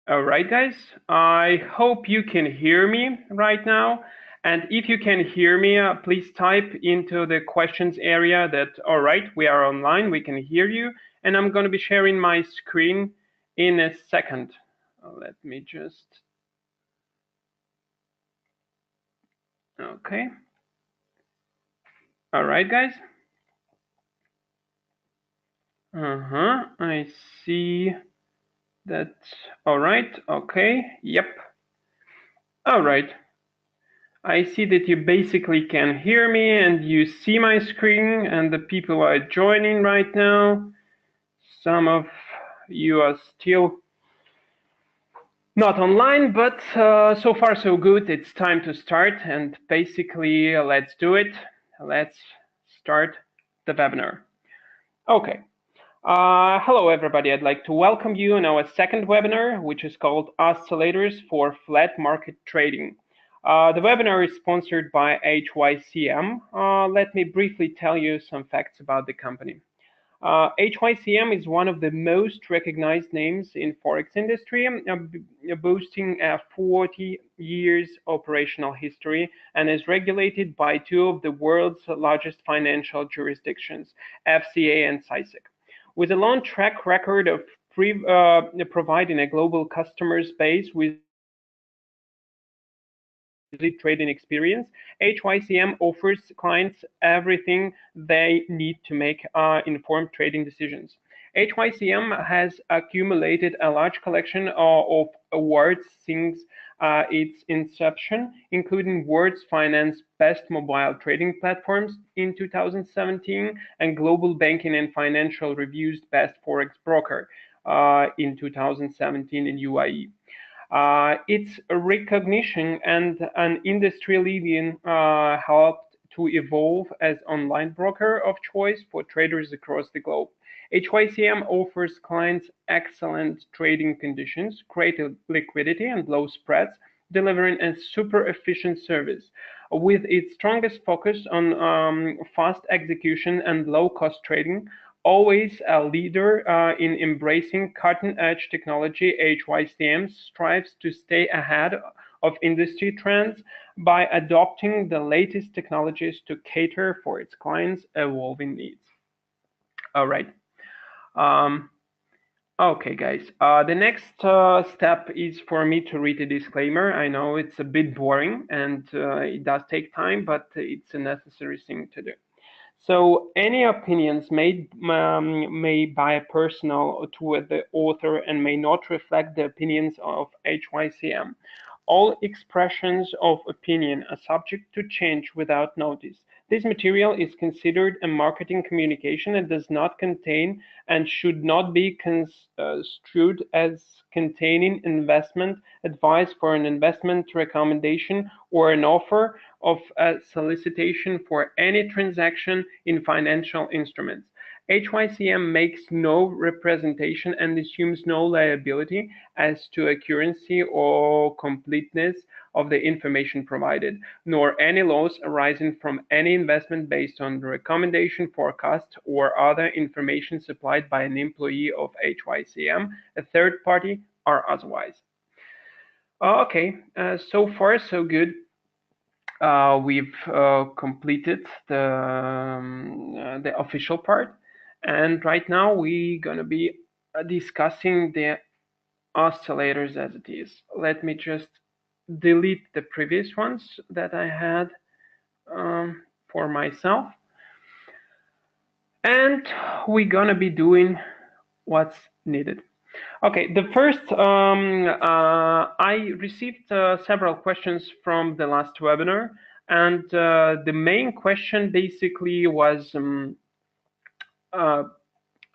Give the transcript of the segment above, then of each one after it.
All right, guys. I hope you can hear me right now. And if you can hear me, please type into the questions area that, all right, we are online, we can hear you. And I'm going to be sharing my screen in a second. Let me just, okay. All right, guys. I see that. All right, okay, yep. All right. I see that you basically can hear me and you see my screen and the people are joining right now. Some of you are still not online, but so far so good. It's time to start and basically let's do it. Let's start the webinar. Okay. Hello everybody, I'd like to welcome you in our second webinar, which is called Oscillators for Flat Market Trading. The webinar is sponsored by HYCM. Let me briefly tell you some facts about the company. HYCM is one of the most recognized names in Forex industry, boasting a 40 years operational history and is regulated by two of the world's largest financial jurisdictions, FCA and HYCM. With a long track record of providing a global customer base with trading experience, HYCM offers clients everything they need to make informed trading decisions. HYCM has accumulated a large collection of awards since its inception, including World's Finance Best Mobile Trading Platforms in 2017 and Global Banking and Financial Review's Best Forex Broker in 2017 in UAE. Its recognition and an industry leading helped to evolve as online broker of choice for traders across the globe. HYCM offers clients excellent trading conditions, great liquidity, and low spreads, delivering a super efficient service. With its strongest focus on fast execution and low-cost trading, always a leader in embracing cutting-edge technology, HYCM strives to stay ahead of industry trends by adopting the latest technologies to cater for its clients' evolving needs. All right. Okay, guys. The next step is for me to read a disclaimer. I know it's a bit boring and it does take time, but it's a necessary thing to do. So any opinions made by a person to the author and may not reflect the opinions of HYCM. All expressions of opinion are subject to change without notice. This material is considered a marketing communication and does not contain and should not be construed as containing investment advice for an investment recommendation or an offer of a solicitation for any transaction in financial instruments. HYCM makes no representation and assumes no liability as to accuracy or completeness of the information provided, nor any loss arising from any investment based on the recommendation, forecast, or other information supplied by an employee of HYCM, a third party, or otherwise. Okay, so far so good. We've completed the official part, and right now we're going to be discussing the oscillators as it is. Let me just delete the previous ones that I had for myself, and we're going to be doing what's needed. Okay, the first, I received several questions from the last webinar, and the main question basically was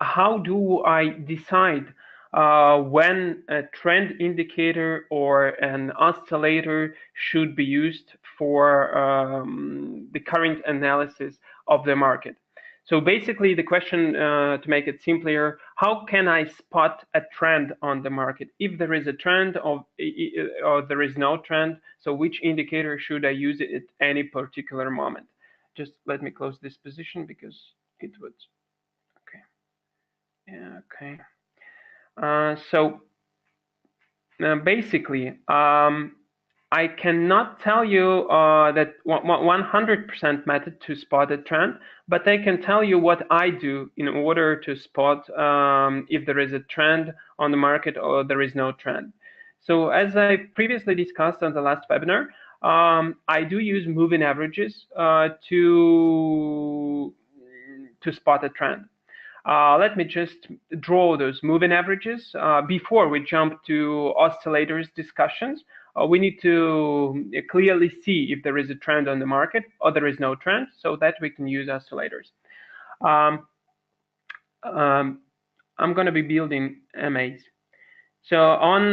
how do I decide when a trend indicator or an oscillator should be used for the current analysis of the market. So basically the question, to make it simpler, how can I spot a trend on the market? If there is a trend or there is no trend, so which indicator should I use at any particular moment? Just let me close this position because it would, okay. Yeah, okay. So basically, I cannot tell you that 100% method to spot a trend, but I can tell you what I do in order to spot if there is a trend on the market or there is no trend. So as I previously discussed on the last webinar, I do use moving averages to spot a trend. Let me just draw those moving averages. Before we jump to oscillators discussions, we need to clearly see if there is a trend on the market or there is no trend, so that we can use oscillators. I'm going to be building MAs. So on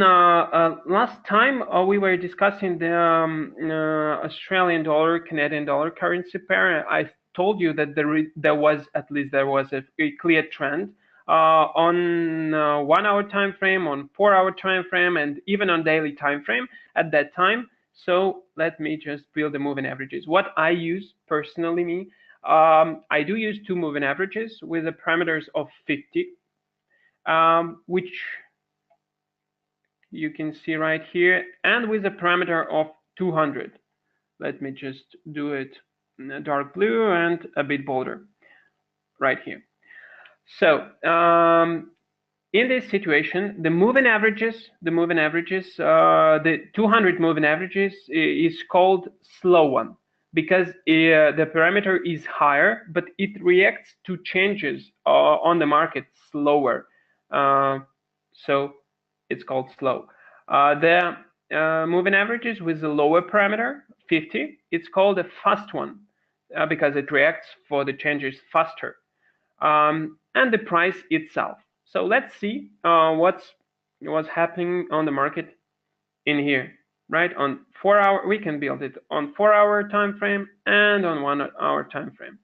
last time we were discussing the Australian dollar, Canadian dollar currency pair. I told you that there was a clear trend on 1 hour time frame, on 4 hour time frame, and even on daily time frame at that time. So let me just build the moving averages. What I use personally, me, I do use two moving averages with the parameters of 50, which you can see right here, and with a parameter of 200. Let me just do it in a dark blue and a bit bolder right here. So in this situation, the moving averages, the 200 moving averages is called slow one because the parameter is higher, but it reacts to changes on the market slower. So it's called slow. The moving averages with the lower parameter, 50, it's called a fast one because it reacts for the changes faster. And the price itself. So let's see what's happening on the market in here, right? On 4 hour, we can build it on 4 hour time frame and on 1 hour time frame.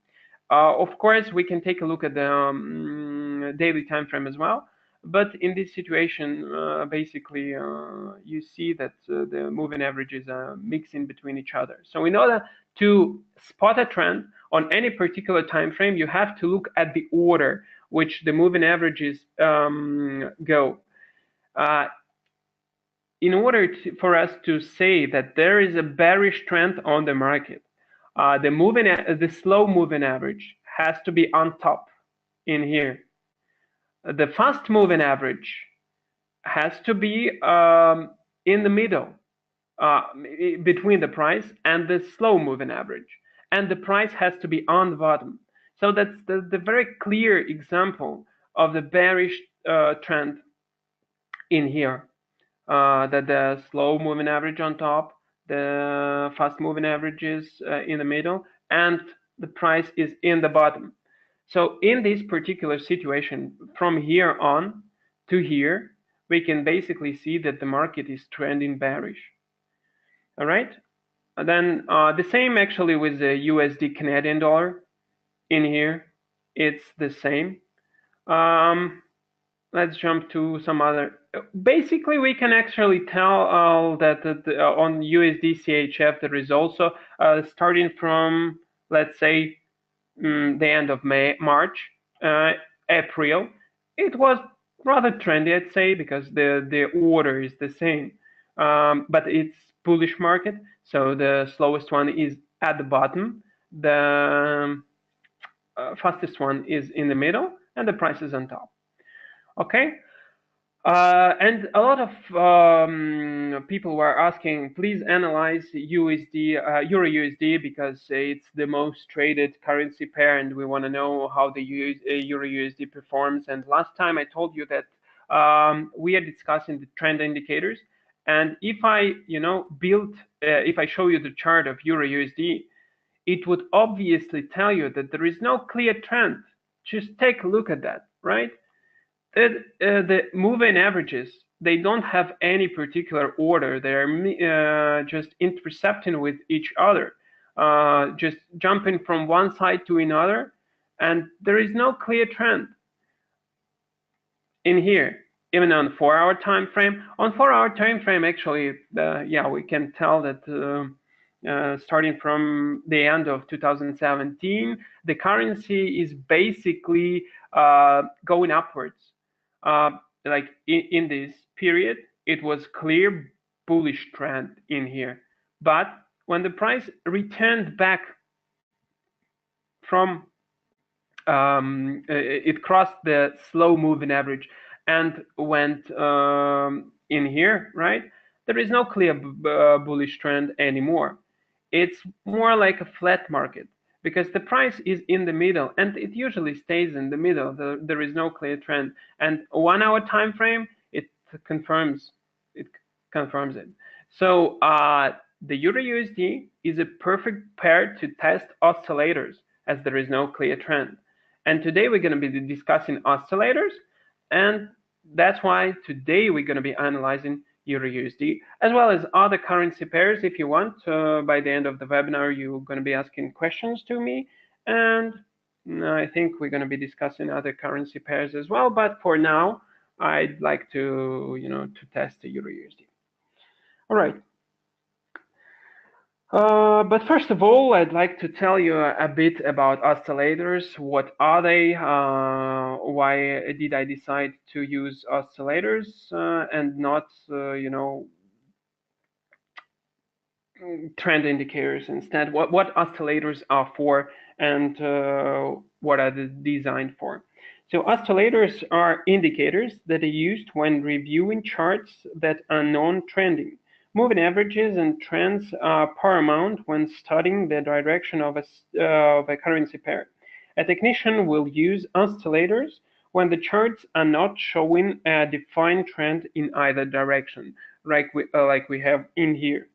Of course, we can take a look at the daily time frame as well. But in this situation, basically, you see that the moving averages are mixing between each other. So in order to spot a trend on any particular time frame, you have to look at the order which the moving averages go. In order for us to say that there is a bearish trend on the market, the slow moving average has to be on top in here. The fast moving average has to be in the middle between the price and the slow moving average, and the price has to be on the bottom. So that's the very clear example of the bearish trend in here, that the slow moving average on top, the fast moving average is in the middle, and the price is in the bottom. So in this particular situation, from here on to here, we can basically see that the market is trending bearish. All right. And then the same actually with the USD Canadian dollar. In here, it's the same. Let's jump to some other. Basically, we can actually tell that on USD CHF there is also starting from, let's say, the end of March, April, it was rather trendy, I'd say, because the order is the same, but it's bullish market. So the slowest one is at the bottom, the fastest one is in the middle, and the price is on top. Okay. And a lot of people were asking, please analyze USD, Euro USD, because it's the most traded currency pair, and we want to know how the Euro USD performs. And last time I told you that we are discussing the trend indicators, and if I, if I show you the chart of Euro USD, it would obviously tell you that there is no clear trend. Just take a look at that, right? The moving averages, they don't have any particular order. They're just intercepting with each other, just jumping from one side to another, and there is no clear trend in here, even on 4 hour time frame. On 4 hour time frame, actually, yeah, we can tell that starting from the end of 2017, the currency is basically going upwards. Like in this period, it was clear bullish trend in here. But when the price returned back from it crossed the slow moving average and went in here, right? There is no clear bullish trend anymore. It's more like a flat market because the price is in the middle and it usually stays in the middle. There is no clear trend. And 1 hour time frame, confirms it confirms it. So the Euro USD is a perfect pair to test oscillators as there is no clear trend. And today we're going to be discussing oscillators, and that's why today we're going to be analyzing Euro USD as well as other currency pairs. If you want, by the end of the webinar, you're going to be asking questions to me, and I think we're going to be discussing other currency pairs as well. But for now, I'd like to, to test the Euro USD. All right. But first of all, I'd like to tell you a bit about oscillators. What are they? Why did I decide to use oscillators and not, trend indicators instead? What oscillators are for and what are they designed for? So oscillators are indicators that are used when reviewing charts that are non-trending. Moving averages and trends are paramount when studying the direction of a currency pair. A technician will use oscillators when the charts are not showing a defined trend in either direction, like we have in here.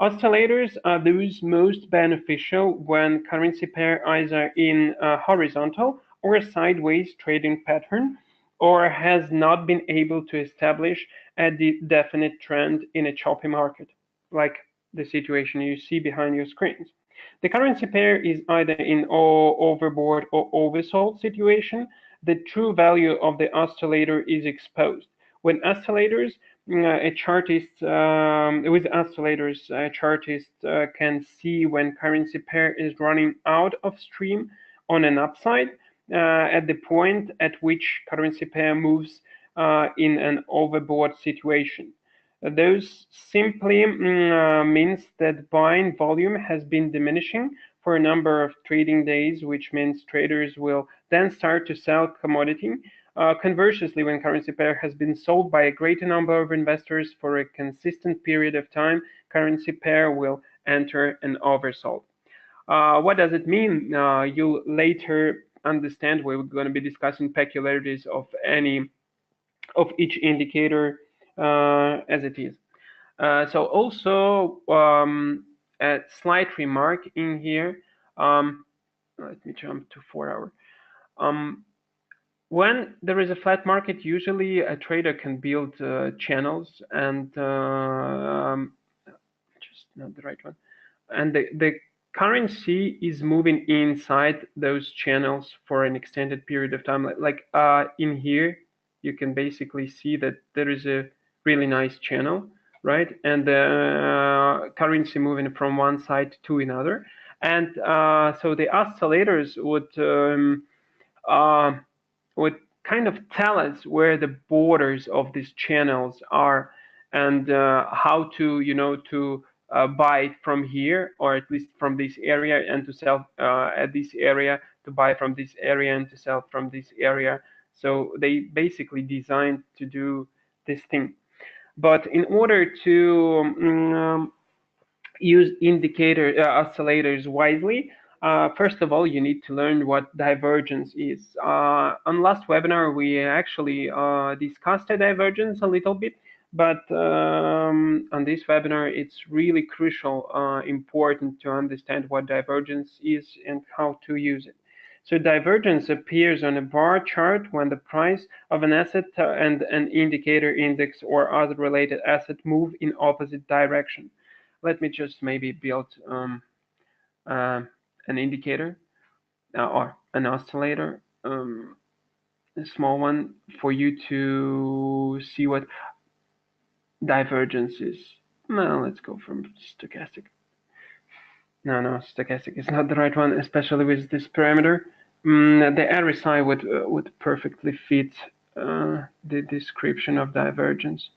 Oscillators are those most beneficial when currency pair either in a horizontal or a sideways trading pattern or has not been able to establish a definite trend in a choppy market, like the situation you see behind your screens. The currency pair is either in overbought or oversold situation. The true value of the oscillator is exposed. When oscillators, a chartist with oscillators, a chartist can see when currency pair is running out of stream on an upside at the point at which currency pair moves in an overbought situation. Those simply means that buying volume has been diminishing for a number of trading days, which means traders will then start to sell commodity. Conversely, when currency pair has been sold by a greater number of investors for a consistent period of time, currency pair will enter an oversold. What does it mean? You'll later understand. We're going to be discussing peculiarities of each indicator as it is. So also a slight remark in here. Let me jump to 4 hour. When there is a flat market, usually a trader can build channels and just not the right one. And the currency is moving inside those channels for an extended period of time. Like in here, you can basically see that there is a really nice channel, right? And the currency moving from one side to another. And so the oscillators would kind of tell us where the borders of these channels are and how to, to buy from here, or at least from this area, and to sell at this area, to buy from this area and to sell from this area. So they basically designed to do this thing. But in order to use indicator oscillators wisely, first of all, you need to learn what divergence is. On last webinar, we actually discussed a divergence a little bit, but on this webinar, it's really crucial, important to understand what divergence is and how to use it. So divergence appears on a bar chart when the price of an asset and an indicator index or other related asset move in opposite direction. Let me just maybe build an indicator or an oscillator, a small one, for you to see what divergence is. Well, let's go from stochastic. No, stochastic is not the right one, especially with this parameter. The RSI would perfectly fit the description of divergence.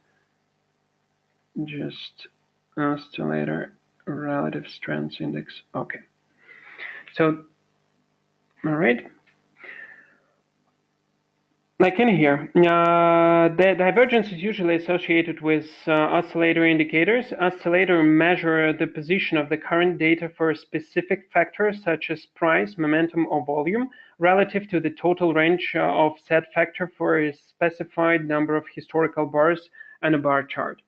just oscillator relative strength index. Okay. So, all right. Like in here, the divergence is usually associated with oscillator indicators. Oscillator measure the position of the current data for specific factors such as price, momentum, or volume relative to the total range of said factor for a specified number of historical bars and a bar chart.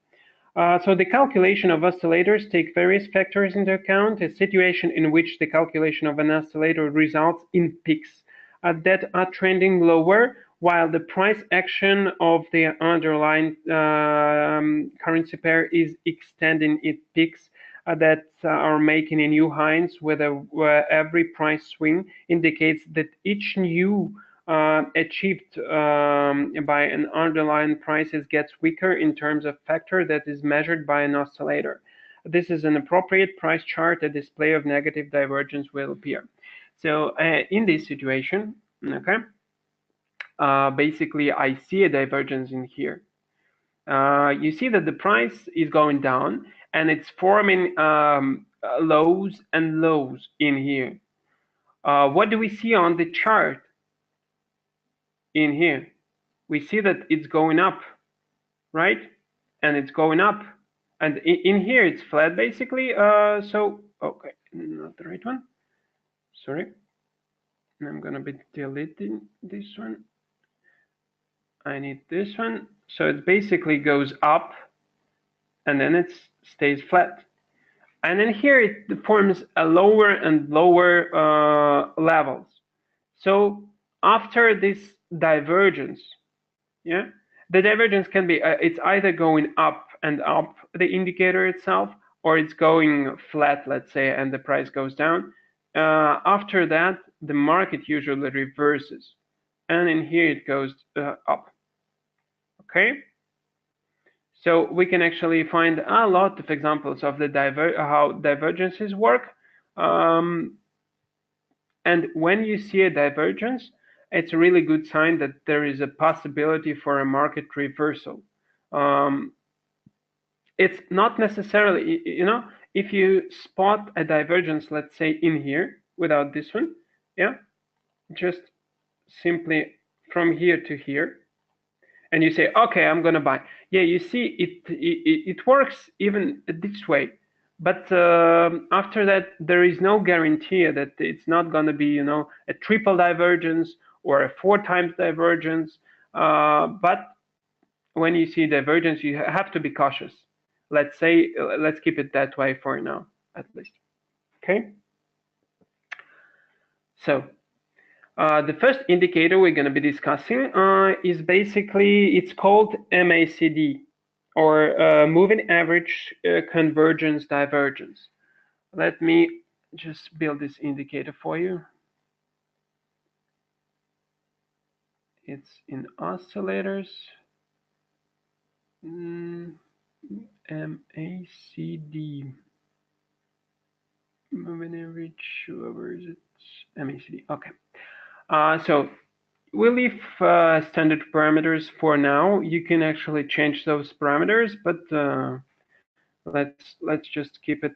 So the calculation of oscillators take various factors into account. A situation in which the calculation of an oscillator results in peaks that are trending lower, while the price action of the underlying currency pair is extending its peaks that are making a new highs, where every price swing indicates that each new achieved by an underlying prices gets weaker in terms of factor that is measured by an oscillator. This is an appropriate price chart. A display of negative divergence will appear. So in this situation, okay, basically I see a divergence in here. You see that the price is going down and it's forming lows and lows in here. What do we see on the chart? In here, we see that it's going up, right? And it's going up. And in here, it's flat, basically. So, okay, not the right one. Sorry. I'm going to be deleting this one. I need this one. So it basically goes up, and then it stays flat. And then here, it forms a lower and lower levels. So after this divergence, yeah, the divergence can be it's either going up and up the indicator itself, or it's going flat, let's say, and the price goes down. After that, the market usually reverses, and in here it goes up. Okay, so we can actually find a lot of examples of the how divergences work. And when you see a divergence, it's a really good sign that there is a possibility for a market reversal. It's not necessarily, if you spot a divergence, let's say in here, without this one, yeah, just simply from here to here, and you say, okay, I'm gonna buy. Yeah, you see, it works even this way. But after that, there is no guarantee that it's not going to be, a triple divergence or a 4 times divergence. But when you see divergence, you have to be cautious. Let's say, let's keep it that way for now, at least. Okay. So the first indicator we're going to be discussing is basically, it's called MACD, or moving average convergence divergence. Let me just build this indicator for you. It's in oscillators. MACD. Moving average, where is it? MACD. Okay. So we'll leave standard parameters for now. You can actually change those parameters, but let's just keep it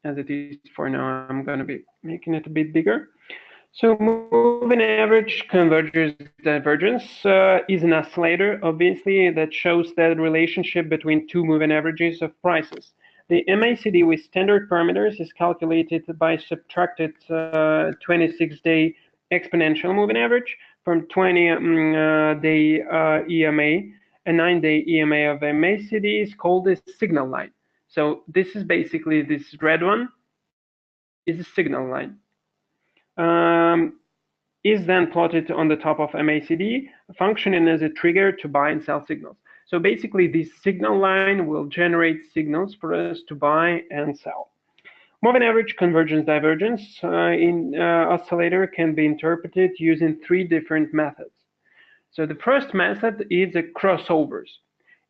as it is for now. I'm going to be making it a bit bigger. So moving average convergence divergence is an oscillator, obviously, that shows the relationship between two moving averages of prices. The MACD with standard parameters is calculated by subtracted 26-day exponential moving average from 20-day EMA. A 9-day EMA of MACD is called the signal line. So this is basically, this red one is a signal line. Is then plotted on the top of MACD, functioning as a trigger to buy and sell signals. So basically, this signal line will generate signals for us to buy and sell. Moving average convergence divergence in oscillator can be interpreted using 3 different methods. So the first method is the crossovers.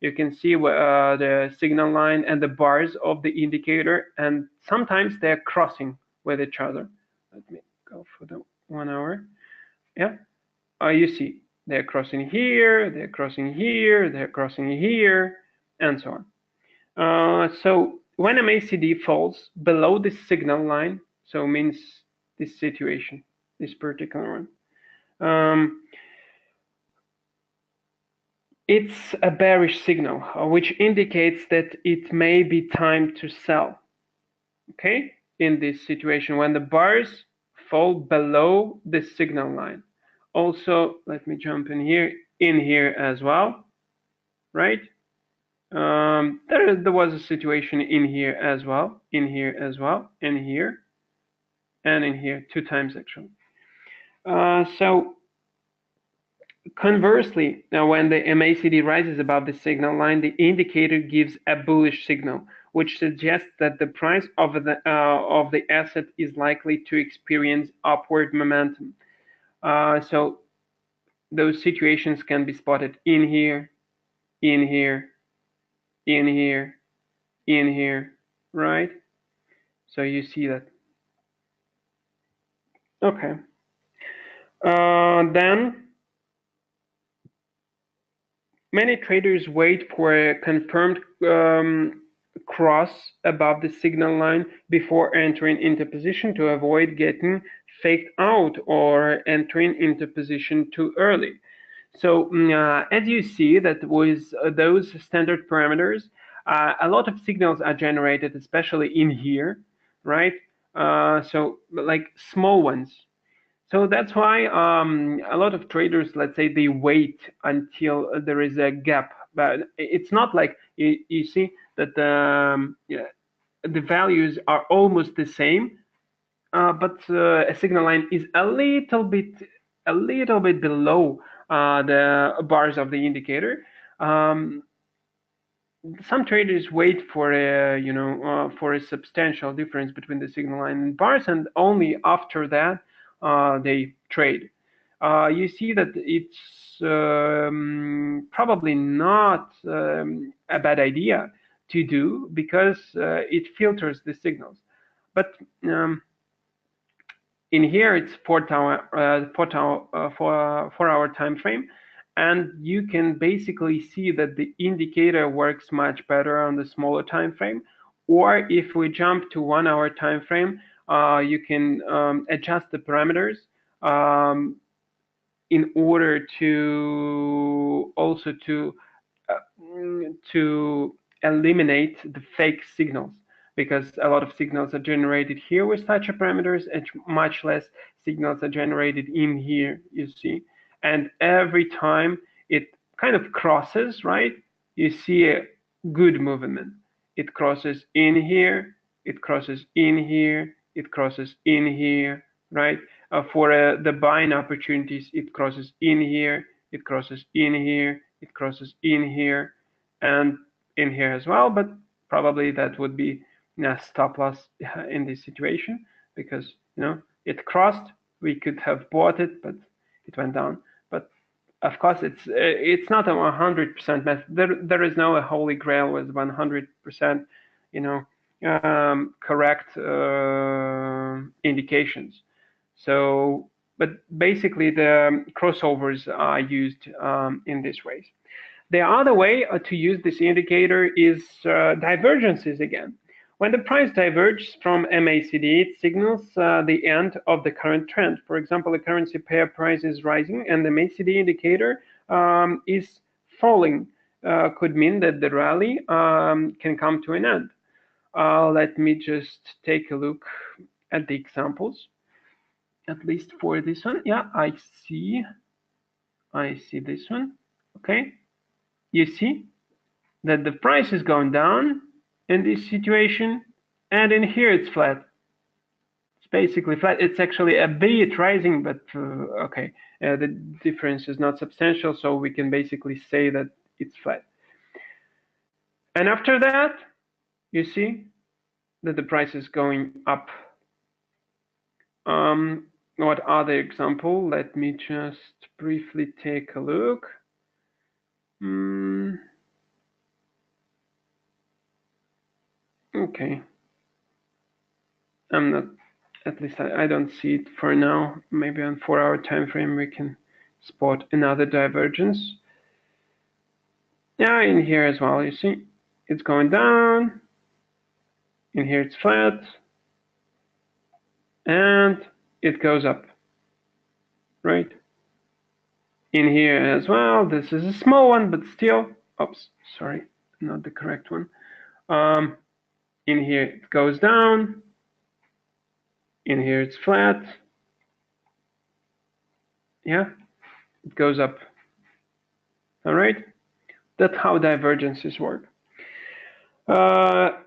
You can see the signal line and the bars of the indicator, and sometimes they're crossing with each other. Let me go for the 1 hour. Yeah, you see they're crossing here, they're crossing here, they're crossing here, and so on. So when MACD falls below this signal line, so means this situation, this particular one, it's a bearish signal, which indicates that it may be time to sell. Okay, in this situation, when the bars fall below the signal line. Also, let me jump in here as well, right? There was a situation in here as well, in here as well, in here, and in here, 2 times actually. So conversely, now when the MACD rises above the signal line, the indicator gives a bullish signal, which suggests that the price of the asset is likely to experience upward momentum. So those situations can be spotted in here, in here, in here, in here, right? So you see that. Okay. Then many traders wait for a confirmed cross above the signal line before entering into position to avoid getting faked out or entering into position too early. So as you see that with those standard parameters, a lot of signals are generated, especially in here, right? So like small ones. So that's why a lot of traders, let's say, they wait until there is a gap. But it's not like you see that yeah, the values are almost the same, but a signal line is a little bit below the bars of the indicator. Some traders wait for a for a substantial difference between the signal line and bars, and only after that they trade. You see that it's probably not a bad idea to do because it filters the signals. But in here it's 4 hour time frame, and you can basically see that the indicator works much better on the smaller time frame. Or if we jump to 1 hour time frame, you can adjust the parameters in order to also to eliminate the fake signals, because a lot of signals are generated here with such parameters and much less signals are generated in here, you see. And every time it kind of crosses, right, you see a good movement. It crosses in here, it crosses in here, it crosses in here, right? For the buying opportunities, it crosses in here, it crosses in here, it crosses in here, and in here as well. But probably that would be a stop loss in this situation, because it crossed. We could have bought it, but it went down. But of course, it's not a 100% method. There is no holy grail with 100%, correct indications. So, but basically the crossovers are used in this way. The other way to use this indicator is divergences again. When the price diverges from MACD, it signals the end of the current trend. For example, the currency pair price is rising and the MACD indicator is falling. Could mean that the rally can come to an end. Let me just take a look at the examples, at least for this one. Yeah, I see this one. Okay, you see that the price is going down in this situation, and in here it's flat. It's basically flat. It's actually a bit rising, but okay, the difference is not substantial, so we can basically say that it's flat. And after that, you see that the price is going up. What other example? Let me just briefly take a look. Okay. I'm not, at least I don't see it for now. Maybe on 4 hour time frame we can spot another divergence. Yeah, in here as well, you see. it's going down. In here it's flat, and it goes up, right? In here as well, this is a small one, but still, oops, sorry, not the correct one. In here it goes down. In here it's flat. Yeah, it goes up. All right, that's how divergences work. There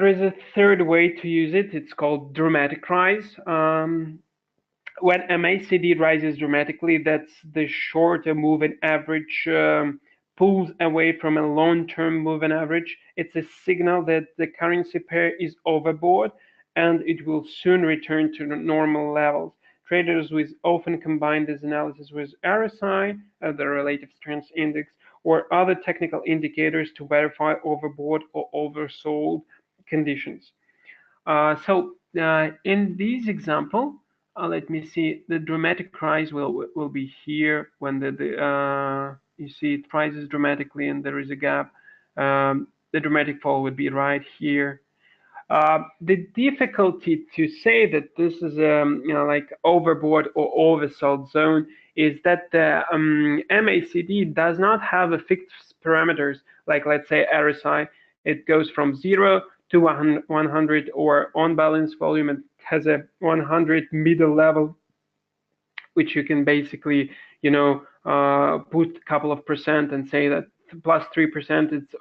is a third way to use it. It's called dramatic rise. When MACD rises dramatically, that's the shorter moving average pulls away from a long-term moving average. It's a signal that the currency pair is overbought and it will soon return to normal levels. Traders will often combine this analysis with RSI, the Relative Strength Index, or other technical indicators to verify overbought or oversold conditions. In this example, let me see, the dramatic rise will be here when you see it rises dramatically and there is a gap. The dramatic fall would be right here. The difficulty to say that this is like overbought or oversold zone is that the MACD does not have a fixed parameters like, let's say, RSI. It goes from 0 to 100, or on balance volume, it has a 100 middle level, which you can basically put a couple of percent and say that plus 3% it's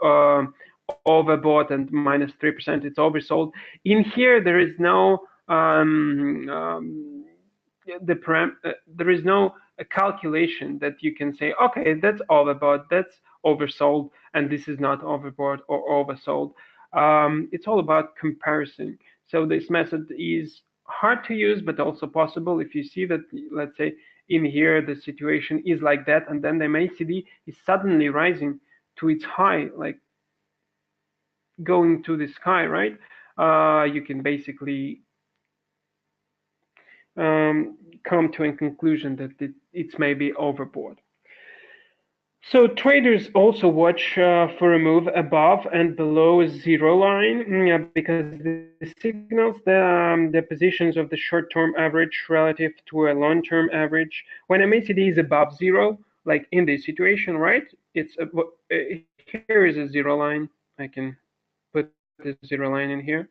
overbought and minus 3% it's oversold. In here there is no there is no calculation that you can say, okay, that's overbought, that's oversold, and this is not overbought or oversold. It's all about comparison. So this method is hard to use, but also possible if you see that, let's say, in here the situation is like that, and then the MACD is suddenly rising to its high, like going to the sky, right? You can basically come to a conclusion that it's maybe overbought. So traders also watch for a move above and below a zero line because the signals the positions of the short-term average relative to a long-term average. When MACD is above zero, like in this situation, right? It's here is a zero line. I can put this zero line in here.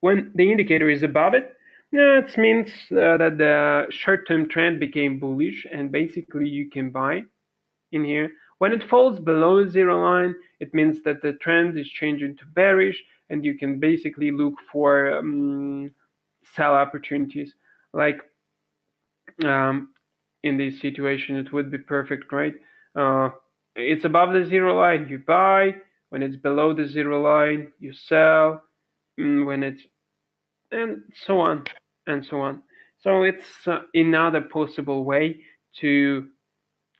When the indicator is above it, it means that the short-term trend became bullish, and basically you can buy in here. When it falls below the zero line, it means that the trend is changing to bearish, and you can basically look for sell opportunities. Like in this situation, it would be perfect, right? It's above the zero line, you buy. When it's below the zero line, you sell. When it's, and so on and so on. So it's another possible way to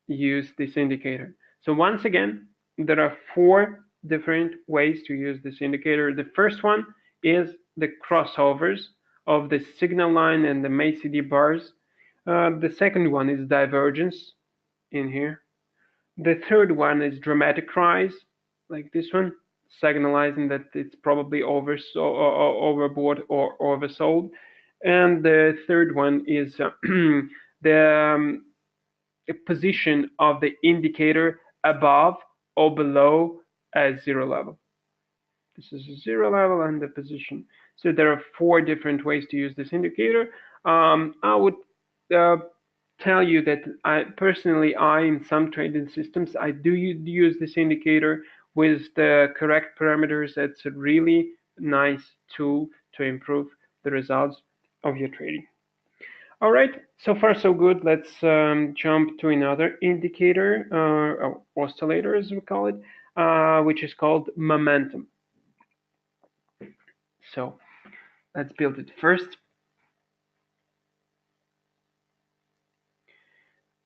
use this indicator. So once again, there are 4 different ways to use this indicator. The first one is the crossovers of the signal line and the MACD bars. The second one is divergence in here. The third one is dramatic rise, like this one, signalizing that it's probably overbought or oversold. And the third one is the position of the indicator above or below a zero level. This is a zero level and the position. So there are 4 different ways to use this indicator. I would tell you that in some trading systems, I do use this indicator with the correct parameters. It's a really nice tool to improve the results of your trading. All right, so far so good. Let's jump to another indicator, or oscillator as we call it, which is called momentum. So let's build it first.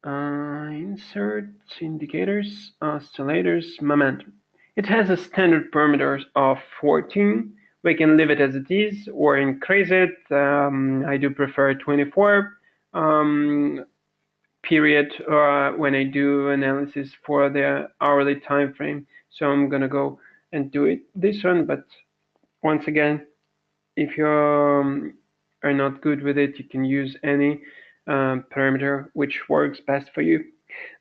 Insert indicators, oscillators, momentum. It has a standard parameter of 14. We can leave it as it is or increase it. I do prefer 24. period when I do analysis for the hourly time frame. So I'm gonna go and do it this one. But once again, if you are not good with it, you can use any parameter which works best for you.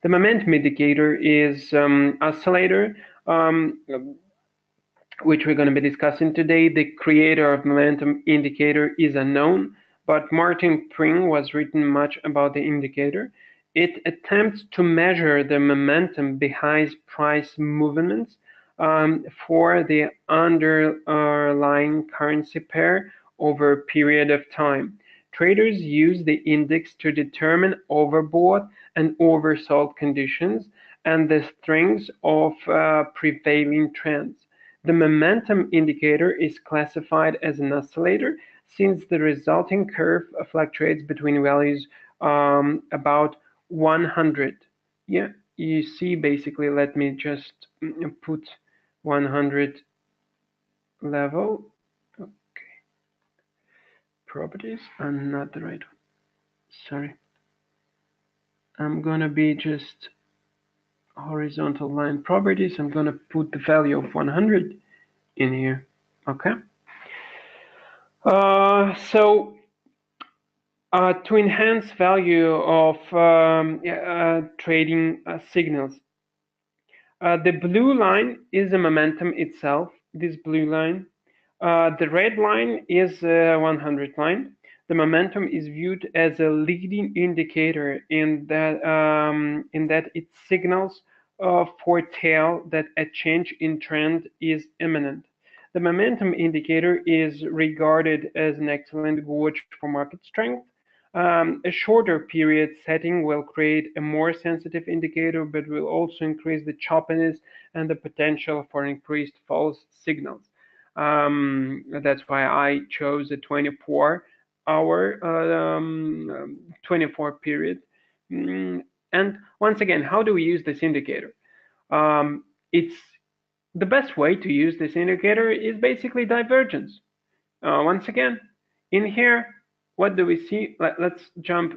The momentum indicator is oscillator, which we're going to be discussing today. The creator of momentum indicator is unknown, but Martin Pring was written much about the indicator. It attempts to measure the momentum behind price movements for the underlying currency pair over a period of time. Traders use the index to determine overbought and oversold conditions and the strengths of prevailing trends. The momentum indicator is classified as an oscillator since the resulting curve fluctuates between values about 100. Yeah, you see, basically, let me just put 100 level. Okay, properties and not the right one. Sorry. I'm gonna be just horizontal line properties. I'm gonna put the value of 100 in here. Okay. To enhance value of trading signals, the blue line is the momentum itself, this blue line. The red line is 100 line. The momentum is viewed as a leading indicator in that it signals foretell that a change in trend is imminent. The momentum indicator is regarded as an excellent gauge for market strength. A shorter period setting will create a more sensitive indicator, but will also increase the choppiness and the potential for increased false signals. That's why I chose a 24-hour, 24 period. And once again, how do we use this indicator? It's the best way to use this indicator is basically divergence. Once again, in here, what do we see? Let's jump,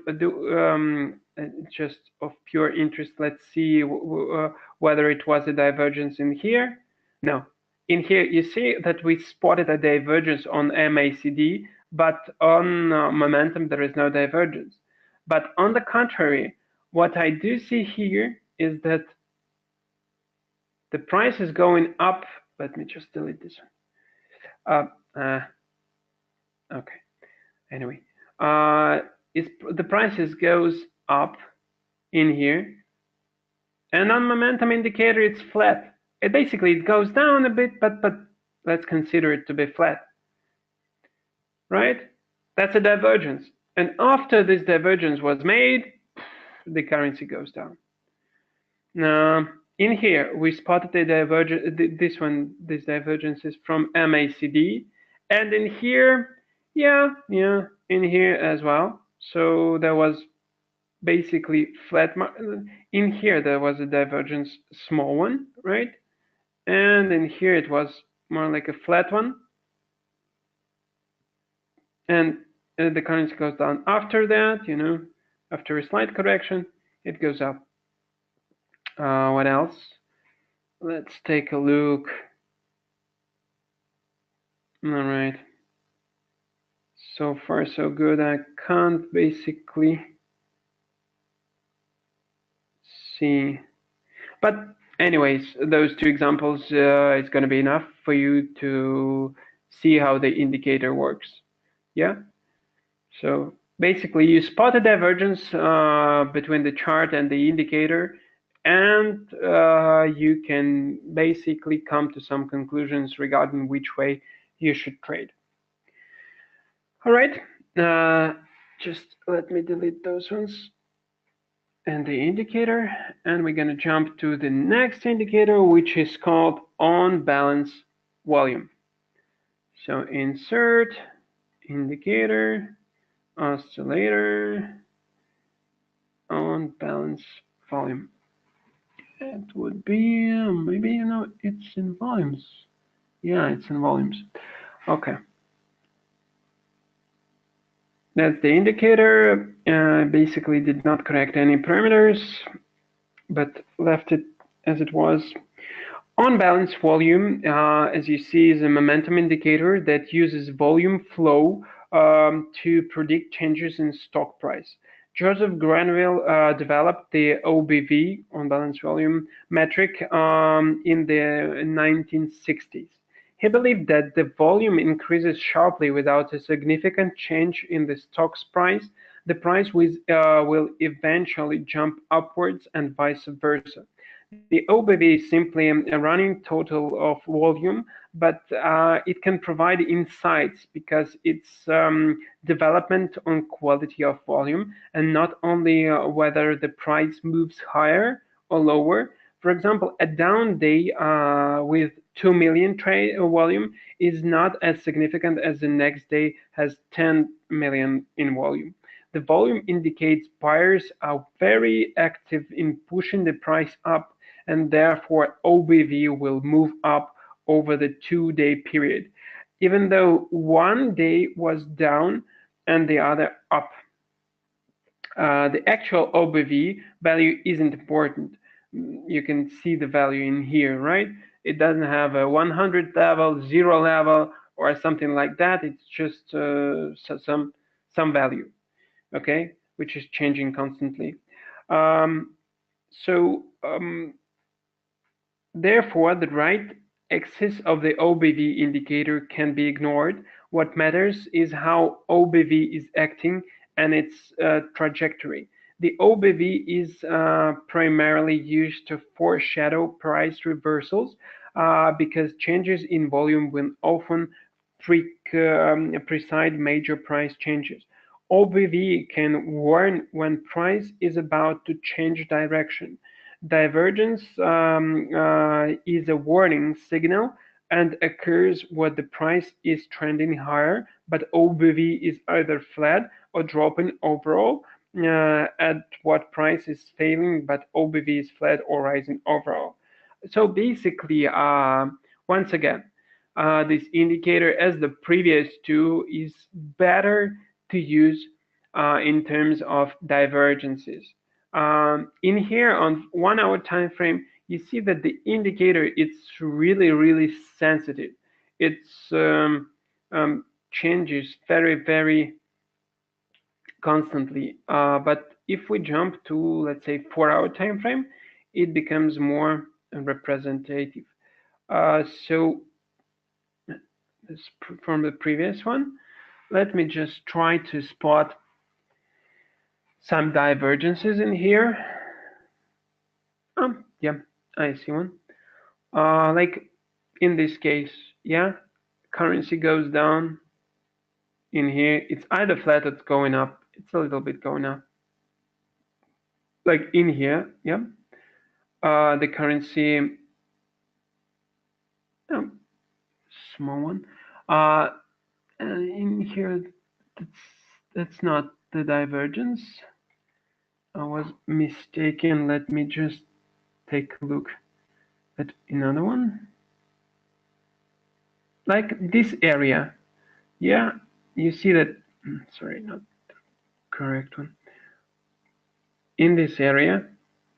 just of pure interest, let's see whether it was a divergence in here. No. In here, you see that we spotted a divergence on MACD, but on momentum, there is no divergence. But on the contrary, what I do see here is that the price is going up. Let me just delete this one. Okay. Anyway, the prices goes up in here, and on momentum indicator it's flat. It goes down a bit, but let's consider it to be flat, right? That's a divergence, and after this divergence was made, the currency goes down. Now in here we spotted the divergence. This divergence is from MACD, and in here. Yeah, in here as well. So there was basically flat. In here there was a divergence, small one, right? And in here it was more like a flat one. And the currency goes down. After that, after a slight correction, it goes up. What else? Let's take a look. All right. So far, so good. I can't basically see. But anyways, those two examples is going to be enough for you to see how the indicator works. Yeah. So basically, you spot a divergence between the chart and the indicator, and you can basically come to some conclusions regarding which way you should trade. All right. Just let me delete those ones and the indicator, and we're going to jump to the next indicator, which is called on balance volume. So insert indicator, oscillator, on balance volume. It would be maybe it's in volumes. Yeah, it's in volumes. Okay. That's the indicator. Basically did not correct any parameters, but left it as it was. On balance volume, as you see, is a momentum indicator that uses volume flow to predict changes in stock price. Joseph Granville developed the OBV, on balance volume metric, in the 1960s. He believed that the volume increases sharply without a significant change in the stock's price. The price will eventually jump upwards and vice versa. The OBV is simply a running total of volume, but it can provide insights because it's development on quality of volume and not only whether the price moves higher or lower. For example, a down day with 2 million trade volume is not as significant as the next day has 10 million in volume. The volume indicates buyers are very active in pushing the price up, and therefore OBV will move up over the 2-day period, even though one day was down and the other up. The actual OBV value isn't important. You can see the value in here, right? It doesn't have a 100 level, 0 level, or something like that. It's just some value, okay, which is changing constantly. Therefore, the right axis of the OBV indicator can be ignored. What matters is how OBV is acting and its trajectory. The OBV is primarily used to foreshadow price reversals because changes in volume will often precede major price changes. OBV can warn when price is about to change direction. Divergence is a warning signal and occurs when the price is trending higher, but OBV is either flat or dropping overall. At what price is failing, but OBV is flat or rising overall. So basically, once again, this indicator, as the previous two, is better to use in terms of divergences. In here on 1 hour time frame, you see that the indicator it's really sensitive. It's changes very constantly. But if we jump to, let's say, 4 hour time frame, it becomes more representative. So this from the previous one, let me just try to spot some divergences in here. Yeah, I see one. Like in this case, yeah, currency goes down. In here, it's either flat or it's going up. It's a little bit going up. Like in here, yeah, the currency, small one. In here, that's not the divergence. I was mistaken. Let me just take a look at another one. Like this area, yeah, you see that, sorry, not the correct one. In this area,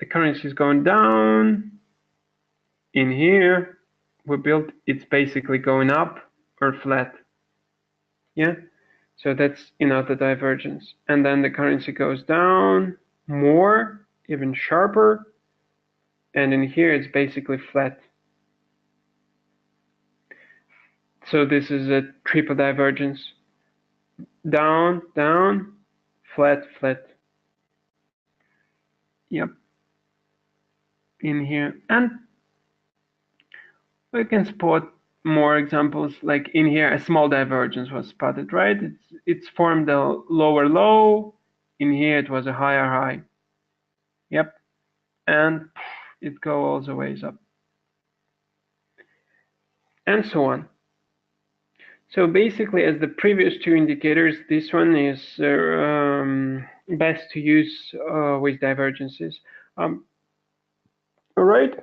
the currency is going down. In here, we built, it's basically going up or flat. Yeah, so that's, the divergence. And then the currency goes down more, even sharper. And in here, it's basically flat. So this is a triple divergence. Down, down, flat, flat. Yep. In here. And we can spot more examples, like in here, a small divergence was spotted, right? It's formed a lower low. In here, it was a higher high. Yep. And it goes all the ways up. And so on. So basically, as the previous two indicators, this one is best to use with divergences. All right.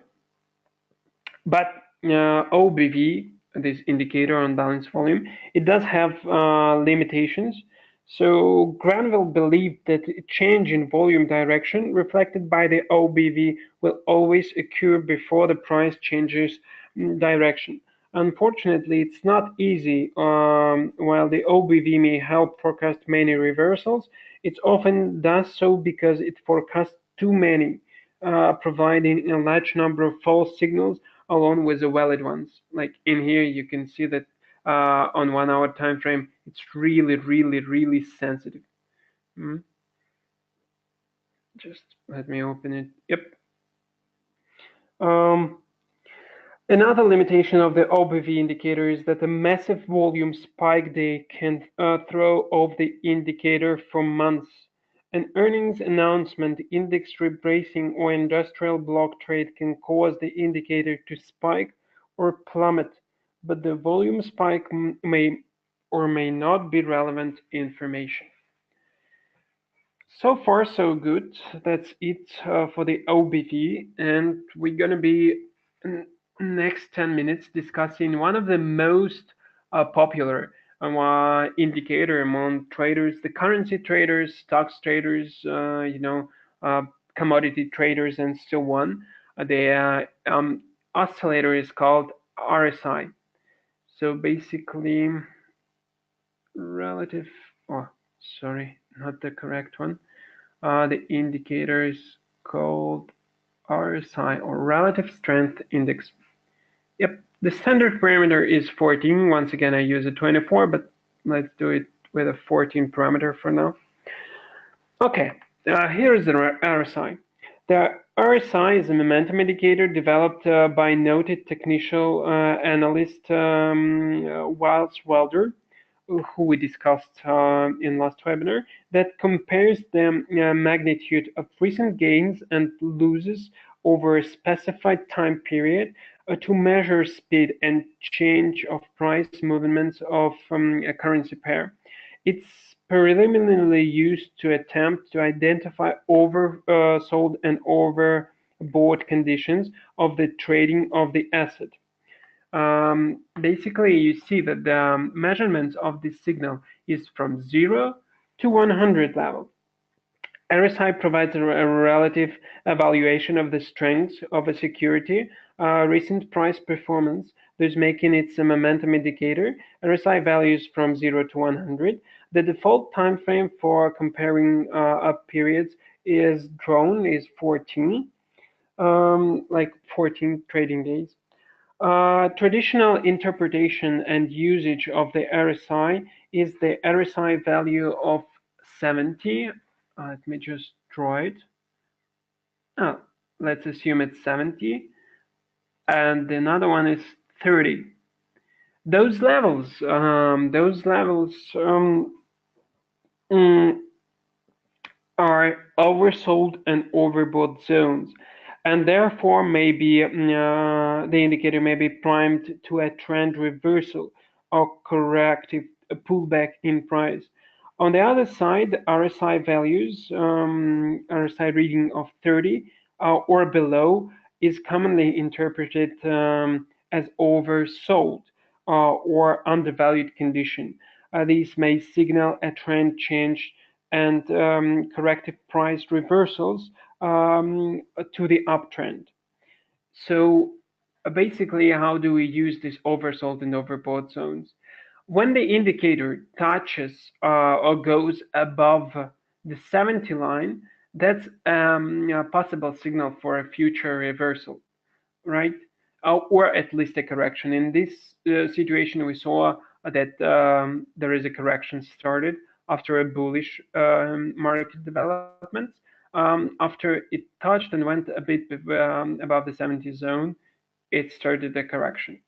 But OBV, this indicator on balance volume, it does have limitations. So Granville believed that a change in volume direction reflected by the OBV will always occur before the price changes direction. Unfortunately, it's not easy. While the OBV may help forecast many reversals, it often does so because it forecasts too many, providing a large number of false signals along with the valid ones. Like in here, you can see that on 1 hour time frame, it's really sensitive. Just let me open it. Yep. Um, Another limitation of the OBV indicator is that a massive volume spike day can throw off the indicator for months. An earnings announcement, index rebracing, or industrial block trade can cause the indicator to spike or plummet, but the volume spike may or may not be relevant information. So far, so good. That's it for the OBV, and we're gonna be next 10 minutes discussing one of the most popular indicator among traders, the currency traders, stocks traders, uh, commodity traders, and so on. The oscillator is called RSI. So basically, relative. Oh, sorry, not the correct one. The indicator is called RSI, or Relative Strength Index. Yep, the standard parameter is 14. Once again, I use a 24, but let's do it with a 14 parameter for now. Okay, here is the RSI. The RSI is a momentum indicator developed by noted technical analyst Wiles Welder, who we discussed in last webinar, that compares the magnitude of recent gains and losses over a specified time period to measure speed and change of price movements of a currency pair. It's preliminarily used to attempt to identify oversold and overbought conditions of the trading of the asset. Basically, you see that the measurements of this signal is from 0 to 100 level. RSI provides a relative evaluation of the strength of a security, recent price performance, thus making it a momentum indicator. RSI values from 0 to 100. The default time frame for comparing up periods is drawn is 14, like 14 trading days. Traditional interpretation and usage of the RSI is the RSI value of 70. Let me just draw it. Oh, let's assume it's 70. And another one is 30. Those levels are oversold and overbought zones, and therefore the indicator may be primed to a trend reversal or corrective pullback in price. On the other side, RSI values, RSI reading of 30 or below is commonly interpreted as oversold or undervalued condition. These may signal a trend change and corrective price reversals to the uptrend. So basically, how do we use this oversold and overbought zones? When the indicator touches or goes above the 70 line, that's a possible signal for a future reversal, right? Or at least a correction. In this situation, we saw that there is a correction started after a bullish market development. After it touched and went a bit above the 70 zone, it started a correction.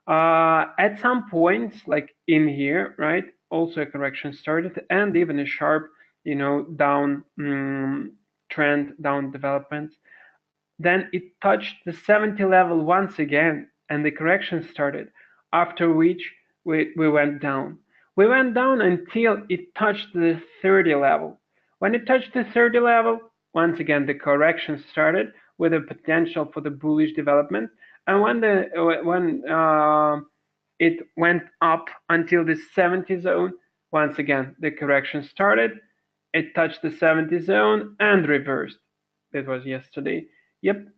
At some point, like in here, right, also a correction started, and even a sharp, down trend, down development. Then it touched the 70 level once again, and the correction started, after which we went down. We went down until it touched the 30 level. When it touched the 30 level, once again the correction started with a potential for the bullish development. And when it went up until the 70 zone, Once again, the correction started, it touched the 70 zone and reversed. That was yesterday. Yep.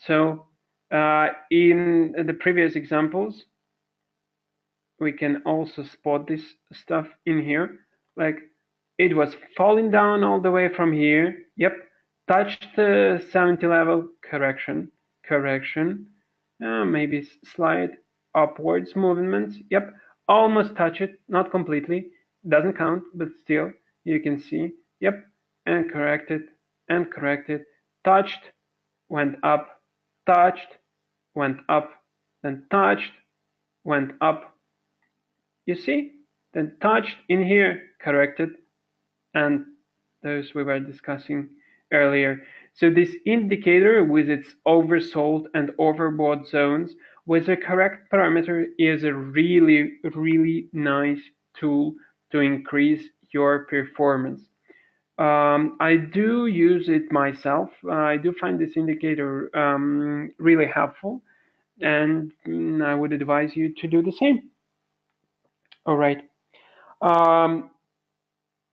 So in the previous examples, we can also spot this stuff in here. Like it was falling down all the way from here. Yep. Touched the 70 level, correction, correction. Maybe slight upwards movements. Yep. Almost touch it, not completely. Doesn't count, but still you can see. Yep. And corrected, and corrected. Touched, went up, touched, went up, then touched, went up. You see? Then touched in here, corrected, and those we were discussing earlier. So this indicator with its oversold and overbought zones with the correct parameter is a really, really nice tool to increase your performance. I do use it myself. I do find this indicator really helpful, and I would advise you to do the same. All right.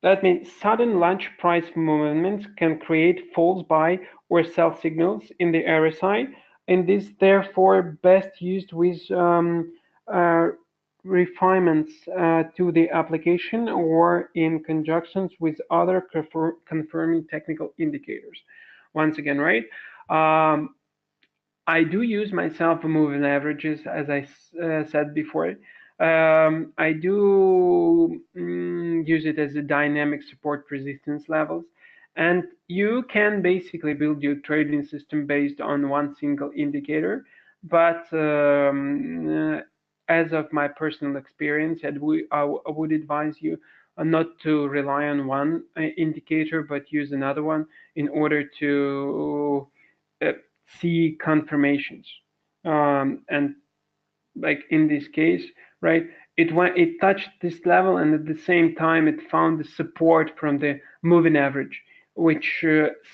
That means sudden large price movements can create false buy or sell signals in the RSI, and this therefore best used with refinements to the application or in conjunctions with other confirming technical indicators. Once again, right? I do use myself moving averages, as I said before. I do use it as a dynamic support resistance levels. And you can basically build your trading system based on one single indicator. But as of my personal experience, I would advise you not to rely on one indicator, but use another one in order to see confirmations. And like in this case, right, it touched this level, and at the same time it found the support from the moving average, which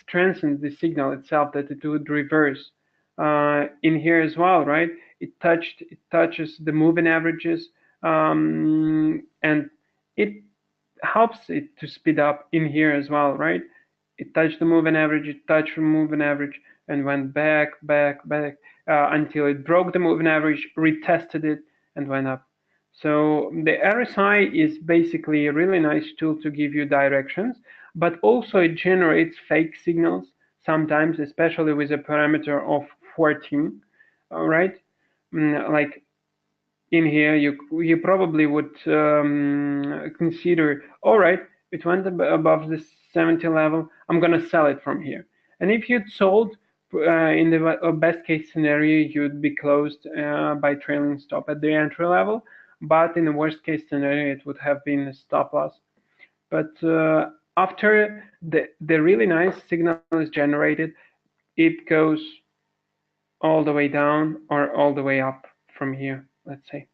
strengthened the signal itself that it would reverse in here as well, right? It touches the moving averages, and it helps it to speed up in here as well, right? It touched the moving average, it touched the moving average, and went back until it broke the moving average, retested it, and went up. So the RSI is basically a really nice tool to give you directions, but also it generates fake signals sometimes, especially with a parameter of 14, all right? Like in here, you probably would consider, all right, it went above the 70 level, I'm going to sell it from here. And if you'd sold, in the best case scenario, you'd be closed by trailing stop at the entry level. But in the worst case scenario, it would have been a stop loss. But after the really nice signal is generated, it goes all the way down or all the way up from here, let's say.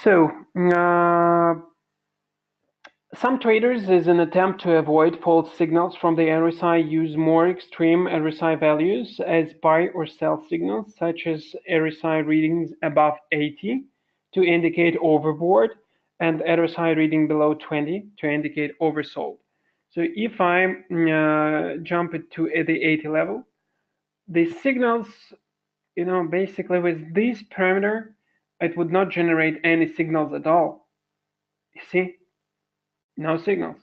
So some traders, as an attempt to avoid false signals from the RSI, use more extreme RSI values as buy or sell signals, such as RSI readings above 80 to indicate overbought, and RSI reading below 20 to indicate oversold. So if I jump it to the 80 level, the signals, basically with this parameter, it would not generate any signals at all. You see? No signals.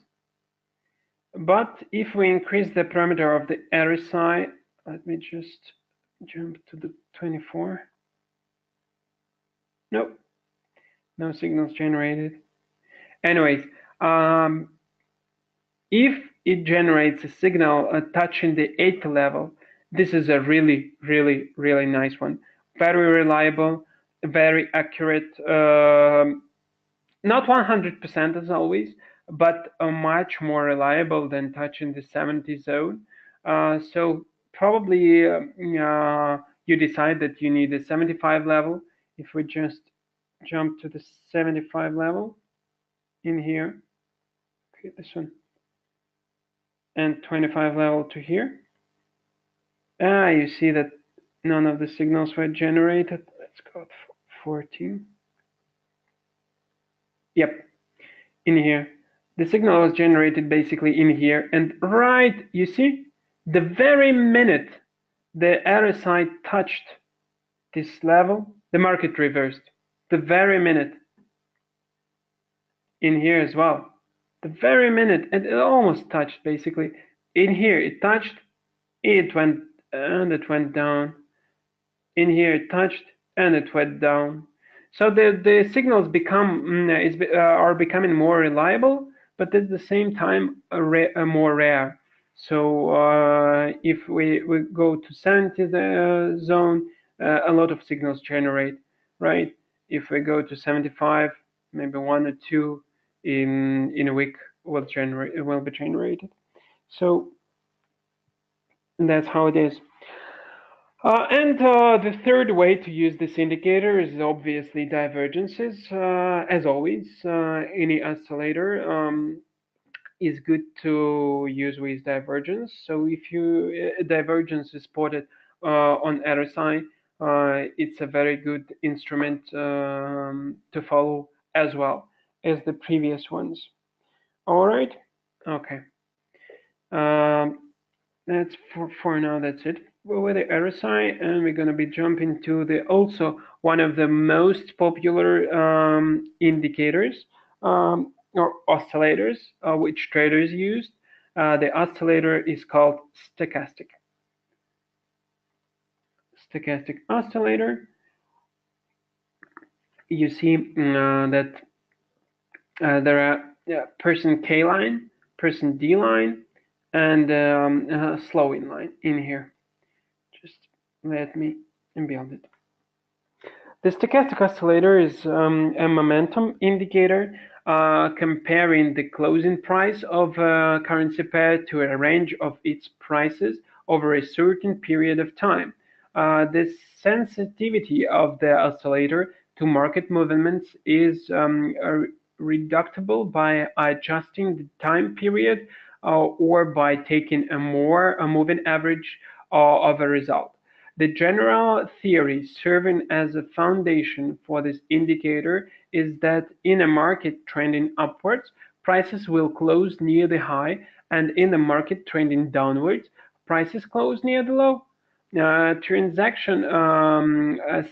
But if we increase the parameter of the RSI, let me just jump to the 24. Nope, no signals generated. Anyways, if it generates a signal touching the 80 level, this is a really, really, really nice one. Very reliable, very accurate, not 100% as always, but much more reliable than touching the 70 zone. So probably you decide that you need a 75 level. If we just jump to the 75 level in here, okay, this one, and 25 level to here, you see that none of the signals were generated. Let's go to 14. Yep. in here. The signal was generated basically in here, and right, you see, the very minute the RSI touched this level, the market reversed. The very minute. In here as well. The very minute, and it almost touched basically. In here it touched, it went, and it went down. In here it touched, and it went down. So the signals are becoming more reliable, but at the same time more rare. So if we go to 70 zone, a lot of signals generate, right? If we go to 75, maybe one or two in a week will be generated. So that's how it is. And the third way to use this indicator is obviously divergences. As always, any oscillator is good to use with divergence. So if divergence is spotted on RSI, it's a very good instrument to follow as well as the previous ones. All right. Okay. That's for now. That's it with the RSI, and we're going to be jumping to the also one of the most popular indicators or oscillators which traders use. The oscillator is called stochastic. Stochastic oscillator. You see that there are person K line, person D line, and slow in line in here. Just let me build it. The stochastic oscillator is a momentum indicator comparing the closing price of a currency pair to a range of its prices over a certain period of time. The sensitivity of the oscillator to market movements is reducible by adjusting the time period or by taking a moving average of a result. The general theory serving as a foundation for this indicator is that in a market trending upwards, prices will close near the high, and in the market trending downwards, prices close near the low. Transaction